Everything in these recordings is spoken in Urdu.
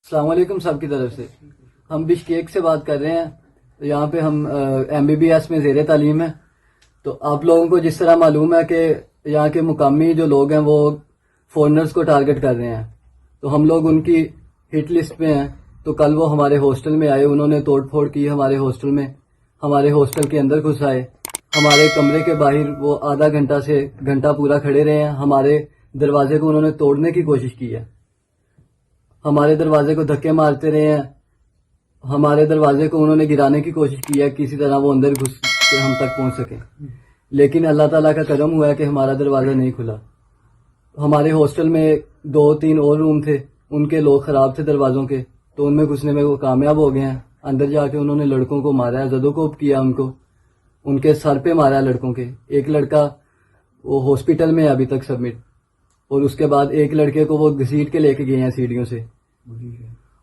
السلام علیکم سب کی طرف سے ہم بشکیک سے بات کر رہے ہیں. یہاں پہ ہم MBBS میں زیر تعلیم ہیں. تو آپ لوگوں کو جس طرح معلوم ہے کہ یہاں کے مقامی جو لوگ ہیں وہ فورنرز کو ٹارگٹ کر رہے ہیں, تو ہم لوگ ان کی ہٹ لسٹ پہ ہیں. تو کل وہ ہمارے ہاسٹل میں آئے, انہوں نے توڑ پھوڑ کی ہمارے ہاسٹل میں, ہمارے ہاسٹل کے اندر گھس آئے, ہمارے کمرے کے باہر وہ آدھا گھنٹہ سے گھنٹہ پورا کھڑے رہے ہیں. ہمارے دروازے کو انہوں نے توڑنے کی کوشش کی ہے, ہمارے دروازے کو دھکے مارتے رہے ہیں, ہمارے دروازے کو انہوں نے گرانے کی کوشش کی ہے کسی طرح وہ اندر گھس کے ہم تک پہنچ سکیں. لیکن اللہ تعالیٰ کا کرم ہوا ہے کہ ہمارا دروازہ نہیں کھلا. ہمارے ہاسٹل میں 2-3 اور روم تھے, ان کے لوگ خراب تھے دروازوں کے, تو ان میں گھسنے میں وہ کامیاب ہو گئے ہیں. اندر جا کے انہوں نے لڑکوں کو مارا ہے, زدو کوب کیا ان کو, ان کے سر پہ مارا ہے لڑکوں کے. ایک لڑکا وہ ہاسپٹل میں ہے ابھی تک سبمٹ, اور اس کے بعد ایک لڑکے کو وہ گھسیٹ کے لے کے گئے ہیں سیڑھیوں سے.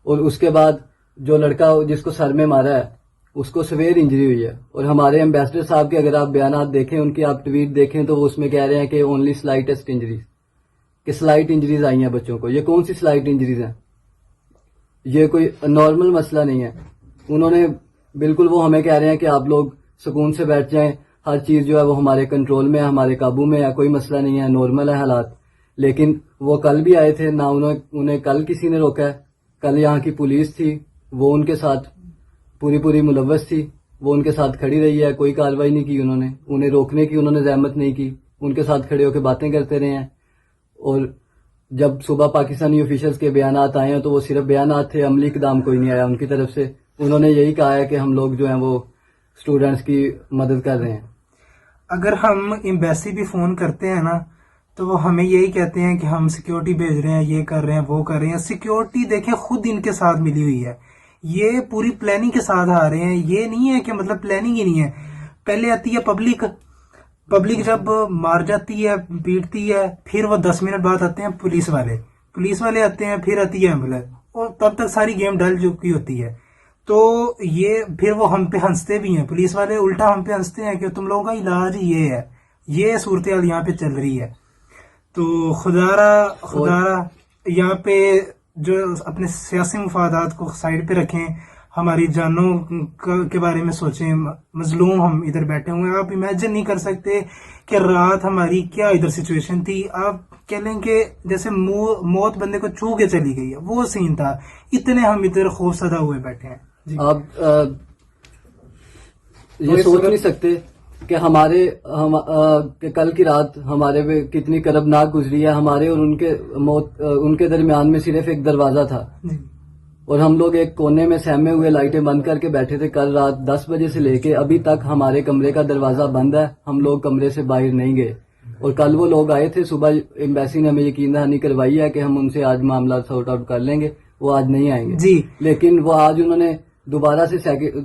اور اس کے بعد جو لڑکا جس کو سر میں مارا ہے اس کو سویئر انجری ہوئی ہے. اور ہمارے ایمبیسڈر صاحب کے اگر آپ بیانات دیکھیں, ان کی آپ ٹویٹ دیکھیں, تو وہ اس میں کہہ رہے ہیں کہ اونلی سلائٹسٹ انجریز, کہ سلائٹ انجریز آئی ہیں بچوں کو. یہ کون سی سلائٹ انجریز ہیں؟ یہ کوئی نارمل مسئلہ نہیں ہے. انہوں نے بالکل وہ ہمیں کہہ رہے ہیں کہ آپ لوگ سکون سے بیٹھ جائیں, ہر چیز جو ہے وہ ہمارے کنٹرول میں ہے, ہمارے قابو میں ہے, کوئی مسئلہ نہیں ہے, نارمل ہے حالات. لیکن وہ کل بھی آئے تھے, نہ انہیں کل کسی نے روکا ہے. کل یہاں کی پولیس تھی, وہ ان کے ساتھ پوری ملوث تھی, وہ ان کے ساتھ کھڑی رہی ہے, کوئی کارروائی نہیں کی انہوں نے, انہیں روکنے کی انہوں نے زحمت نہیں کی, ان کے ساتھ کھڑے ہو کے باتیں کرتے رہے ہیں. اور جب صبح پاکستانی آفیشلز کے بیانات آئے ہیں تو وہ صرف بیانات تھے, عملی اقدام کوئی نہیں آیا ان کی طرف سے. انہوں نے یہی کہا ہے کہ ہم لوگ جو ہیں وہ اسٹوڈنٹس کی مدد کر رہے ہیں. اگر ہم ایمبیسی بھی فون کرتے ہیں نا تو وہ ہمیں یہی کہتے ہیں کہ ہم سیکیورٹی بھیج رہے ہیں, یہ کر رہے ہیں, وہ کر رہے ہیں. سیکیورٹی دیکھیں خود ان کے ساتھ ملی ہوئی ہے, یہ پوری پلاننگ کے ساتھ آ رہے ہیں. یہ نہیں ہے کہ مطلب پلاننگ ہی نہیں ہے. پہلے آتی ہے پبلک جب مار جاتی ہے, پیٹتی ہے, پھر وہ 10 منٹ بعد آتے ہیں پولیس والے آتے ہیں, پھر آتی ہے ایمبولینس, اور تب تک ساری گیم ڈل چکی ہوتی ہے. تو یہ پھر وہ ہم پہ ہنستے بھی ہیں, پولیس والے الٹا ہم پہ ہنستے ہیں کہ تم لوگوں کا علاج یہ ہے. یہ صورتحال یہاں پہ چل رہی ہے. تو خدا را یہاں پہ جو اپنے سیاسی مفادات کو سائڈ پہ رکھیں, ہماری جانوں کے بارے میں سوچیں. مظلوم ہم ادھر بیٹھے ہوئے ہیں, آپ امیجن نہیں کر سکتے کہ رات ہماری کیا ادھر سچویشن تھی. آپ کہہ لیں کہ جیسے موت بندے کو چھو کے چلی گئی ہے, وہ سین تھا. اتنے ہم ادھر خوف زدہ ہوئے بیٹھے ہیں. جی آپ یہ سوچ نہیں سکتے کہ ہمارے کہ کل کی رات ہمارے پہ کتنی کربناک گزری ہے. ہمارے اور ان کے درمیان میں صرف ایک دروازہ تھا, اور ہم لوگ ایک کونے میں سہمے ہوئے لائٹیں بند کر کے بیٹھے تھے. کل رات 10 بجے سے لے کے ابھی تک ہمارے کمرے کا دروازہ بند ہے, ہم لوگ کمرے سے باہر نہیں گئے. اور کل وہ لوگ آئے تھے, صبح ایمبیسی نے ہمیں یقین دہانی کروائی ہے کہ ہم ان سے آج معاملہ سارٹ آؤٹ کر لیں گے, وہ آج نہیں آئیں گے. جی لیکن وہ آج انہوں نے دوبارہ سے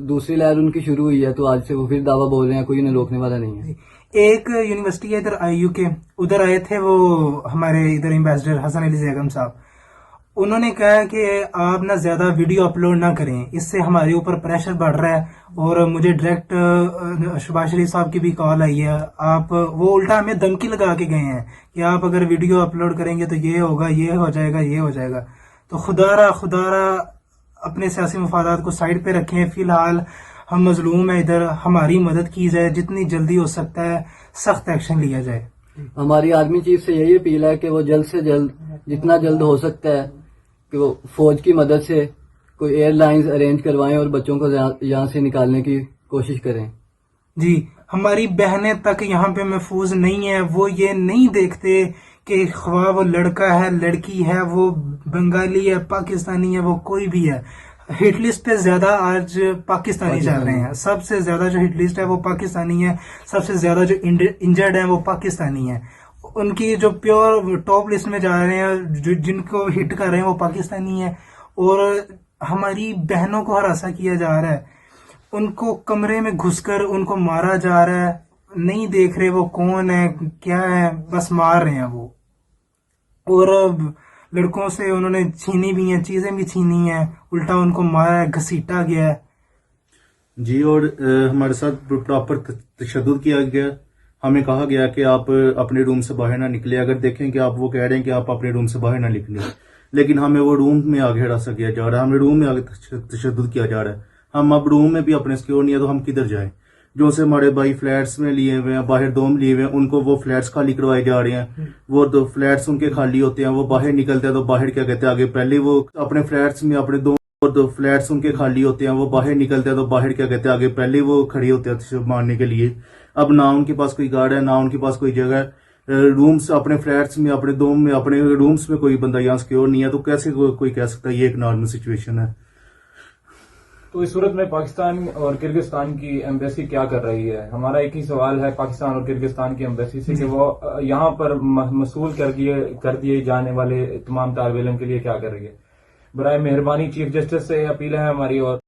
دوسری لہر ان کی شروع ہوئی ہے, تو آج سے وہ پھر دعویٰ بول رہے ہیں, کوئی انہیں روکنے والا نہیں ہے. ایک یونیورسٹی ہے ادھر IU کے, ادھر آئے تھے وہ ہمارے ادھر ایمبیسڈر حسن علی زیگم صاحب. انہوں نے کہا کہ آپ نہ زیادہ ویڈیو اپلوڈ نہ کریں, اس سے ہمارے اوپر پریشر بڑھ رہا ہے. اور مجھے ڈائریکٹ شباز شریف صاحب کی بھی کال آئی ہے. آپ وہ الٹا ہمیں دھمکی لگا کے گئے ہیں کہ آپ اگر ویڈیو اپلوڈ کریں گے تو یہ ہوگا, یہ ہو جائے گا, یہ ہو جائے گا. تو خدا را اپنے سیاسی مفادات کو سائڈ پہ رکھیں. فی الحال ہم مظلوم ہیں ادھر, ہماری مدد کی جائے, جتنی جلدی ہو سکتا ہے سخت ایکشن لیا جائے. ہماری آرمی چیف سے یہی اپیل ہے کہ وہ جلد سے جلد, جتنا جلد ہو سکتا ہے, کہ وہ فوج کی مدد سے کوئی ایئر لائنز ارینج کروائیں اور بچوں کو یہاں سے نکالنے کی کوشش کریں. جی ہماری بہنیں تک یہاں پہ محفوظ نہیں ہیں. وہ یہ نہیں دیکھتے کہ خواہ وہ لڑکا ہے, لڑکی ہے, وہ بنگالی ہے, پاکستانی ہے, وہ کوئی بھی ہے. ہٹ لسٹ پہ زیادہ آج پاکستانی چل رہے ہیں. سب سے زیادہ جو ہٹ لسٹ ہے وہ پاکستانی ہے, سب سے زیادہ جو انجرڈ ہیں وہ پاکستانی ہیں. ان کی جو پیور ٹاپ لسٹ میں جا رہے ہیں, جن کو ہٹ کر رہے ہیں وہ پاکستانی ہیں. اور ہماری بہنوں کو ہراساں کیا جا رہا ہے, ان کو کمرے میں گھس کر ان کو مارا جا رہا ہے. نہیں دیکھ رہے وہ کون ہے کیا ہے, بس مار رہے ہیں وہ. اور لڑکوں سے انہوں نے چھینی بھی ہیں, چیزیں بھی چھینی ہیں, الٹا ان کو مارا ہے, گھسیٹا گیا ہے. جی, اور ہمارے ساتھ پراپر تشدد کیا گیا. ہمیں کہا گیا کہ آپ اپنے روم سے باہر نہ نکلے. اگر دیکھیں کہ آپ وہ کہہ رہے ہیں کہ آپ اپنے روم سے باہر نہ نکلیں, لیکن ہمیں وہ روم میں آگے ہراساں کیا جا رہا ہے, ہمیں روم میں آگے تشدد کیا جا رہا ہے. ہم اب روم میں بھی اپنے سکیور نہیں ہے تو ہم کدھر جائیں؟ جو سے ہمارے بھائی فلیٹس میں لیے ہوئے ہیں, باہر دوم لیے ہوئے ہیں, ان کو وہ فلیٹس خالی کروائے جا رہے ہیں. وہ دو فلیٹس ان کے خالی ہوتے ہیں, وہ باہر نکلتے ہیں تو باہر کیا کہتے ہیں آگے پہلے وہ اپنے فلیٹس میں اپنے دو فلیٹس ان کے خالی ہوتے ہیں, وہ باہر نکلتے ہیں تو باہر کیا کہتے ہیں آگے پہلے وہ کھڑے ہوتے ہیں مارنے کے لیے. اب نہ ان کے پاس کوئی گارڈ ہے, نہ ان کے پاس کوئی جگہ ہے. رومز اپنے فلیٹس میں, اپنے دوم میں, اپنے رومز میں کوئی بندہ یہاں سکیور نہیں ہے, تو کیسے کوئی کہہ سکتا ہے یہ ایک نارمل سچویشن ہے؟ تو اس صورت میں پاکستان اور کرغزستان کی ایمبیسی کیا کر رہی ہے؟ ہمارا ایک ہی سوال ہے پاکستان اور کرغزستان کی ایمبیسی سے کہ وہ یہاں پر موصول کر دیے جانے والے تمام طالب علم کے لیے کیا کر رہی ہے. برائے مہربانی چیف جسٹس سے اپیل ہے ہماری. اور